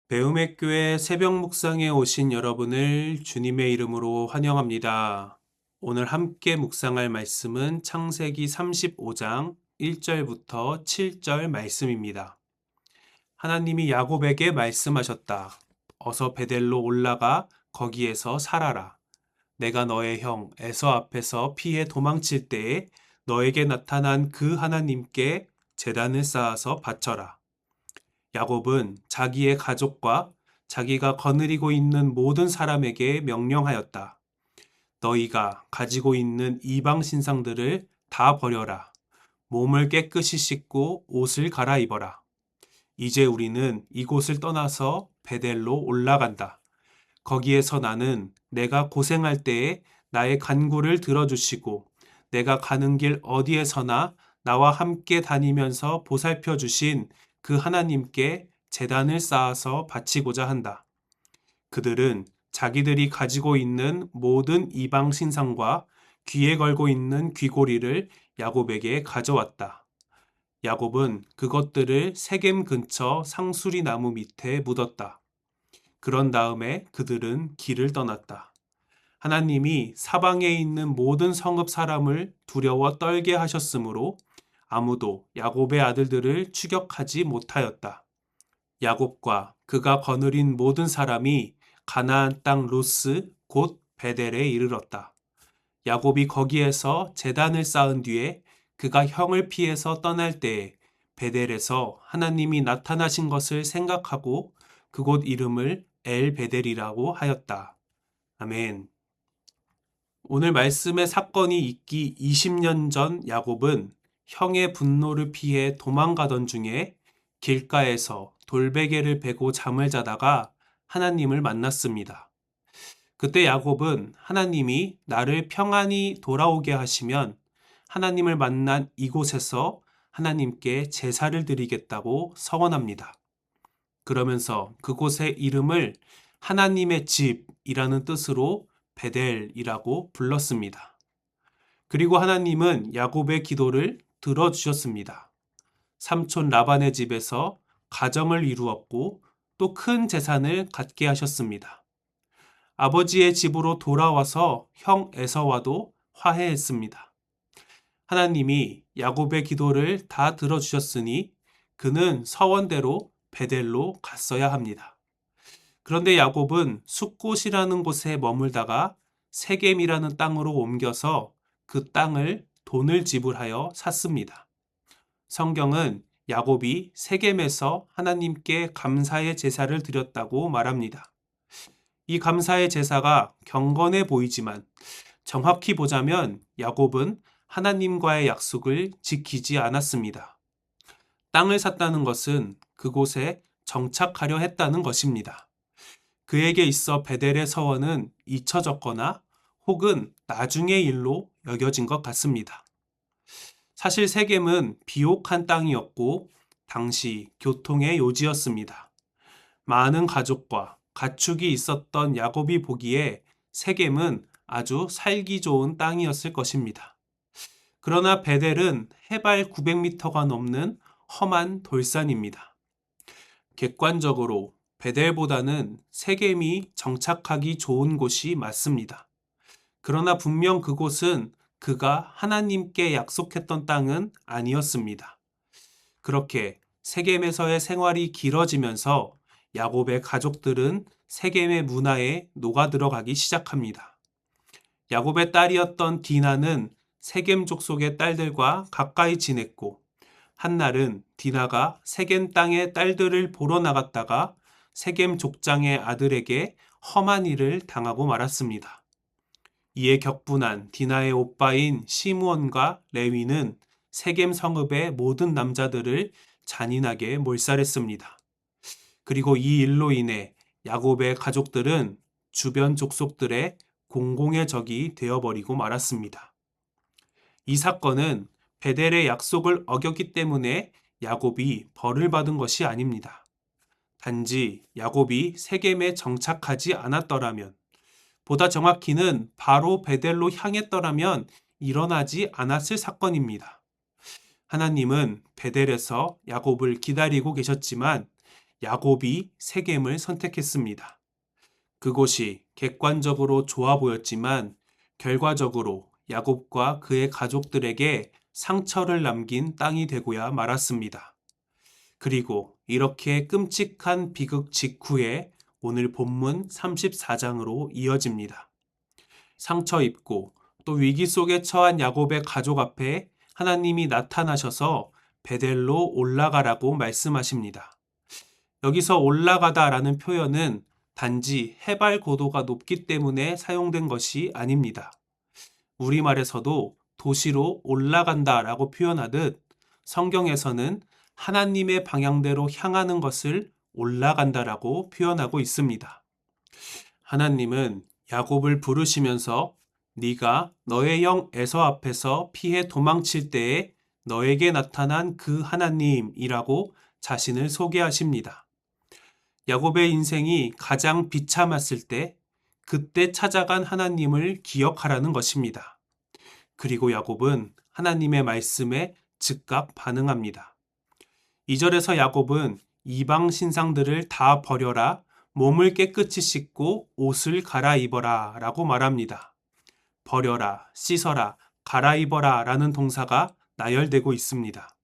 배움의 교회 새벽 묵상에 오신 여러분을 주님의 이름으로 환영합니다. 오늘 함께 묵상할 말씀은 창세기 35장 1절부터 7절 말씀입니다. 하나님이 야곱에게 말씀하셨다. 어서 베델로 올라가 거기에서 살아라. 내가 너의 형 에서 앞에서 피해 도망칠 때에 너에게 나타난 그 하나님께 제단을 쌓아서 바쳐라. 야곱은 자기의 가족과 자기가 거느리고 있는 모든 사람에게 명령하였다. 너희가 가지고 있는 이방 신상들을 다 버려라. 몸을 깨끗이 씻고 옷을 갈아입어라. 이제 우리는 이곳을 떠나서 베델로 올라간다. 거기에서 나는 내가 고생할 때에 나의 간구를 들어주시고 내가 가는 길 어디에서나 나와 함께 다니면서 보살펴 주신 그 하나님께 제단을 쌓아서 바치고자 한다. 그들은 자기들이 가지고 있는 모든 이방 신상과 귀에 걸고 있는 귀고리를 야곱에게 가져왔다. 야곱은 그것들을 세겜 근처 상수리 나무 밑에 묻었다. 그런 다음에 그들은 길을 떠났다. 하나님이 사방에 있는 모든 성읍 사람을 두려워 떨게 하셨으므로 아무도 야곱의 아들들을 추격하지 못하였다. 야곱과 그가 거느린 모든 사람이 가나안 땅 루스 곧 베델에 이르렀다. 야곱이 거기에서 제단을 쌓은 뒤에 그가 형을 피해서 떠날 때에 베델에서 하나님이 나타나신 것을 생각하고 그곳 이름을 엘 베델이라고 하였다. 아멘. 오늘 말씀의 사건이 있기 20년 전 야곱은 형의 분노를 피해 도망가던 중에 길가에서 돌베개를 베고 잠을 자다가 하나님을 만났습니다. 그때 야곱은 하나님이 나를 평안히 돌아오게 하시면 하나님을 만난 이곳에서 하나님께 제사를 드리겠다고 서원합니다. 그러면서 그곳의 이름을 하나님의 집이라는 뜻으로 베델이라고 불렀습니다. 그리고 하나님은 야곱의 기도를 들어주셨습니다. 삼촌 라반의 집에서 가정을 이루었고 또 큰 재산을 갖게 하셨습니다. 아버지의 집으로 돌아와서 형 에서와도 화해했습니다. 하나님이 야곱의 기도를 다 들어주셨으니 그는 서원대로 베델로 갔어야 합니다. 그런데 야곱은 숫곳이라는 곳에 머물다가 세겜이라는 땅으로 옮겨서 그 땅을 돈을 지불하여 샀습니다. 성경은 야곱이 세겜에서 하나님께 감사의 제사를 드렸다고 말합니다. 이 감사의 제사가 경건해 보이지만 정확히 보자면 야곱은 하나님과의 약속을 지키지 않았습니다. 땅을 샀다는 것은 그곳에 정착하려 했다는 것입니다. 그에게 있어 베델의 서원은 잊혀졌거나 혹은 나중의 일로 여겨진 것 같습니다. 사실 세겜은 비옥한 땅이었고 당시 교통의 요지였습니다. 많은 가족과 가축이 있었던 야곱이 보기에 세겜은 아주 살기 좋은 땅이었을 것입니다. 그러나 베델은 해발 900m가 넘는 험한 돌산입니다. 객관적으로 베델보다는 세겜이 정착하기 좋은 곳이 맞습니다. 그러나 분명 그곳은 그가 하나님께 약속했던 땅은 아니었습니다. 그렇게 세겜에서의 생활이 길어지면서 야곱의 가족들은 세겜의 문화에 녹아들어가기 시작합니다. 야곱의 딸이었던 디나는 세겜 족속의 딸들과 가까이 지냈고 한날은 디나가 세겜 땅의 딸들을 보러 나갔다가 세겜 족장의 아들에게 험한 일을 당하고 말았습니다. 이에 격분한 디나의 오빠인 시므온과 레위는 세겜 성읍의 모든 남자들을 잔인하게 몰살했습니다. 그리고 이 일로 인해 야곱의 가족들은 주변 족속들의 공공의 적이 되어버리고 말았습니다. 이 사건은 베델의 약속을 어겼기 때문에 야곱이 벌을 받은 것이 아닙니다. 단지 야곱이 세겜에 정착하지 않았더라면, 보다 정확히는 바로 베델로 향했더라면 일어나지 않았을 사건입니다. 하나님은 베델에서 야곱을 기다리고 계셨지만 야곱이 세겜을 선택했습니다. 그곳이 객관적으로 좋아 보였지만 결과적으로 야곱과 그의 가족들에게 상처를 남긴 땅이 되고야 말았습니다. 그리고 이렇게 끔찍한 비극 직후에 오늘 본문 34장으로 이어집니다. 상처 입고 또 위기 속에 처한 야곱의 가족 앞에 하나님이 나타나셔서 베델로 올라가라고 말씀하십니다. 여기서 올라가다라는 표현은 단지 해발 고도가 높기 때문에 사용된 것이 아닙니다. 우리말에서도 도시로 올라간다라고 표현하듯 성경에서는 하나님의 방향대로 향하는 것을 올라간다라고 표현하고 있습니다. 하나님은 야곱을 부르시면서 네가 너의 형 에서 앞에서 피해 도망칠 때에 너에게 나타난 그 하나님이라고 자신을 소개하십니다. 야곱의 인생이 가장 비참했을 때 그때 찾아간 하나님을 기억하라는 것입니다. 그리고 야곱은 하나님의 말씀에 즉각 반응합니다. 2절에서 야곱은 이방 신상들을 다 버려라, 몸을 깨끗이 씻고 옷을 갈아입어라 라고 말합니다. 버려라, 씻어라, 갈아입어라 라는 동사가 나열되고 있습니다.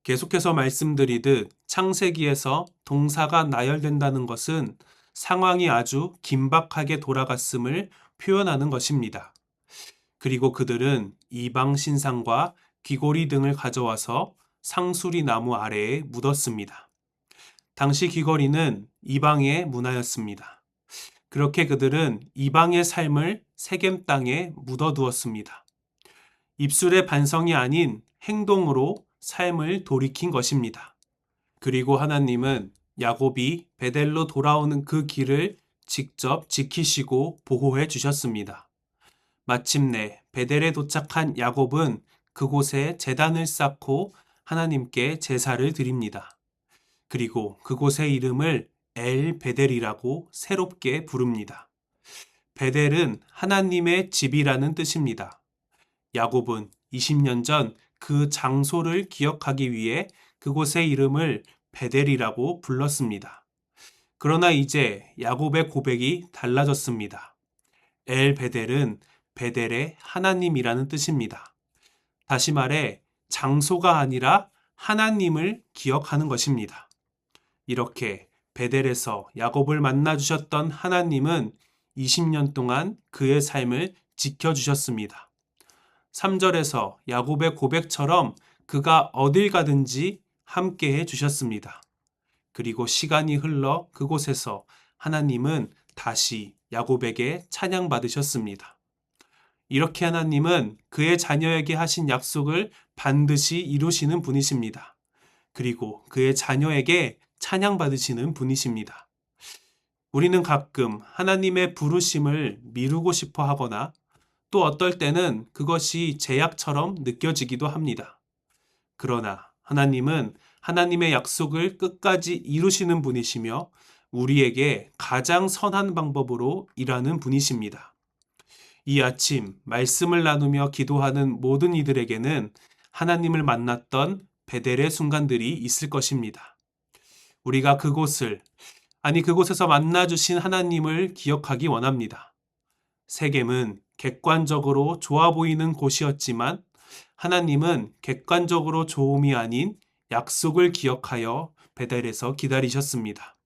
계속해서 말씀드리듯 창세기에서 동사가 나열된다는 것은 상황이 아주 긴박하게 돌아갔음을 표현하는 것입니다. 그리고 그들은 이방 신상과 귀고리 등을 가져와서 상수리 나무 아래에 묻었습니다. 당시 귀고리는 이방의 문화였습니다. 그렇게 그들은 이방의 삶을 세겜 땅에 묻어두었습니다. 입술의 반성이 아닌 행동으로 삶을 돌이킨 것입니다. 그리고 하나님은 야곱이 베델로 돌아오는 그 길을 직접 지키시고 보호해 주셨습니다. 마침내 베델에 도착한 야곱은 그곳에 제단을 쌓고 하나님께 제사를 드립니다. 그리고 그곳의 이름을 엘 베델이라고 새롭게 부릅니다. 베델은 하나님의 집이라는 뜻입니다. 야곱은 20년 전 그 장소를 기억하기 위해 그곳의 이름을 베델이라고 불렀습니다. 그러나 이제 야곱의 고백이 달라졌습니다. 엘 베델은 베델의 하나님이라는 뜻입니다. 다시 말해 장소가 아니라 하나님을 기억하는 것입니다. 이렇게 베델에서 야곱을 만나주셨던 하나님은 20년 동안 그의 삶을 지켜주셨습니다. 3절에서 야곱의 고백처럼 그가 어딜 가든지 함께 해주셨습니다. 그리고 시간이 흘러 그곳에서 하나님은 다시 야곱에게 찬양받으셨습니다. 이렇게 하나님은 그의 자녀에게 하신 약속을 반드시 이루시는 분이십니다. 그리고 그의 자녀에게 찬양받으시는 분이십니다. 우리는 가끔 하나님의 부르심을 미루고 싶어 하거나 또 어떨 때는 그것이 제약처럼 느껴지기도 합니다. 그러나 하나님은 하나님의 약속을 끝까지 이루시는 분이시며 우리에게 가장 선한 방법으로 일하는 분이십니다. 이 아침 말씀을 나누며 기도하는 모든 이들에게는 하나님을 만났던 베델의 순간들이 있을 것입니다. 우리가 그곳에서 만나주신 하나님을 기억하기 원합니다. 세겜은 객관적으로 좋아 보이는 곳이었지만 하나님은 객관적으로 좋음이 아닌 약속을 기억하여 베델에서 기다리셨습니다.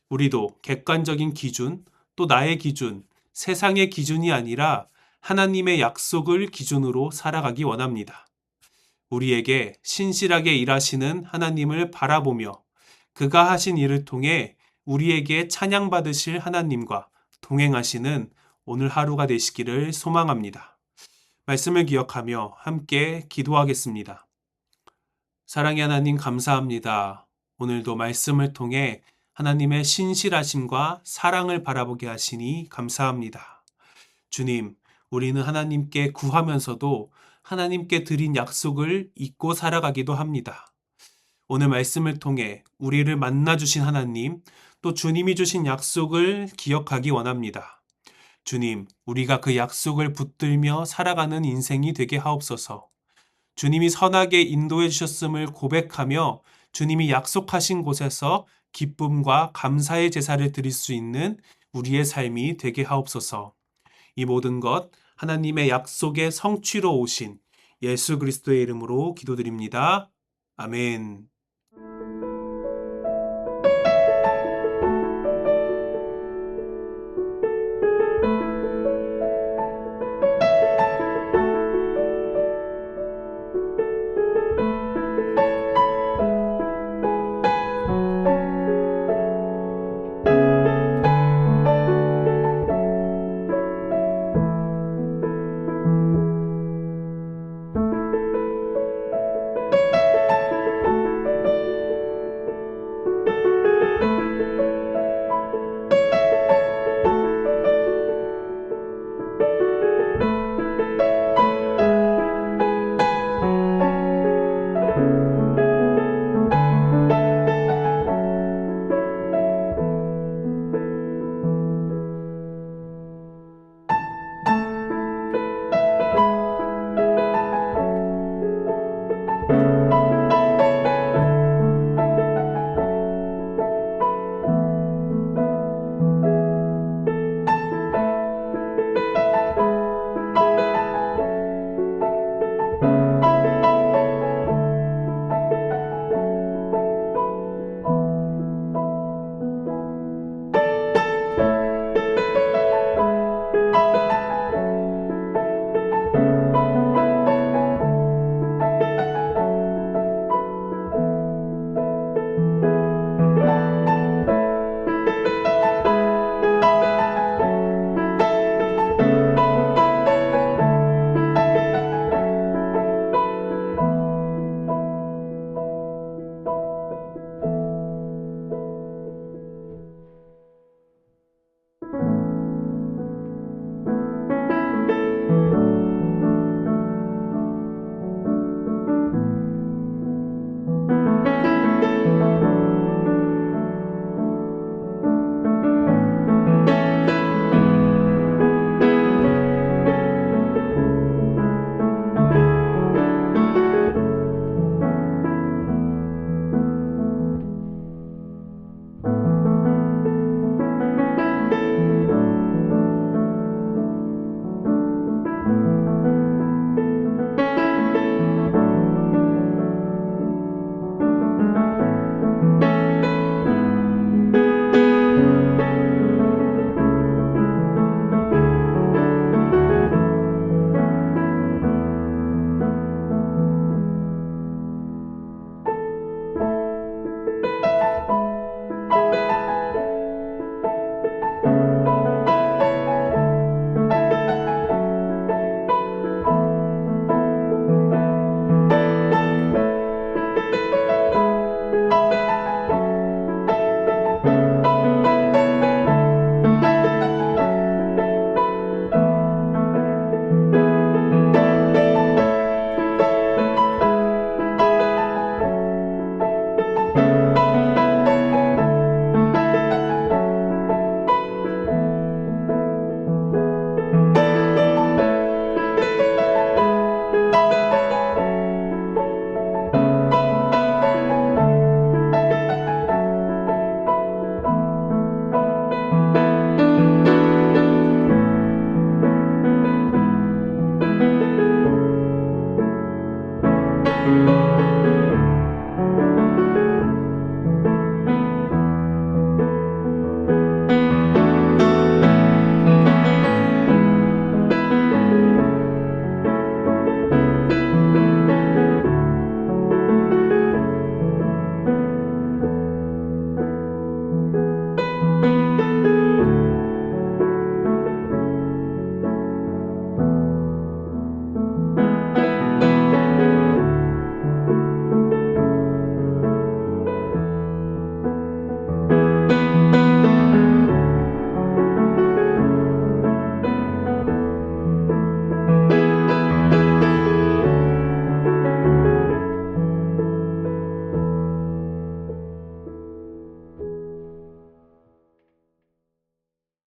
우리도 객관적인 기준, 또 나의 기준, 세상의 기준이 아니라 하나님의 약속을 기준으로 살아가기 원합니다. 우리에게 신실하게 일하시는 하나님을 바라보며 그가 하신 일을 통해 우리에게 찬양받으실 하나님과 동행하시는 오늘 하루가 되시기를 소망합니다. 말씀을 기억하며 함께 기도하겠습니다. 사랑의 하나님 감사합니다. 오늘도 말씀을 통해 하나님의 신실하심과 사랑을 바라보게 하시니 감사합니다. 주님, 우리는 하나님께 구하면서도 하나님께 드린 약속을 잊고 살아가기도 합니다. 오늘 말씀을 통해 우리를 만나주신 하나님, 또 주님이 주신 약속을 기억하기 원합니다. 주님, 우리가 그 약속을 붙들며 살아가는 인생이 되게 하옵소서. 주님이 선하게 인도해 주셨음을 고백하며 주님이 약속하신 곳에서 기쁨과 감사의 제사를 드릴 수 있는 우리의 삶이 되게 하옵소서. 이 모든 것 하나님의 약속의 성취로 오신 예수 그리스도의 이름으로 기도드립니다. 아멘.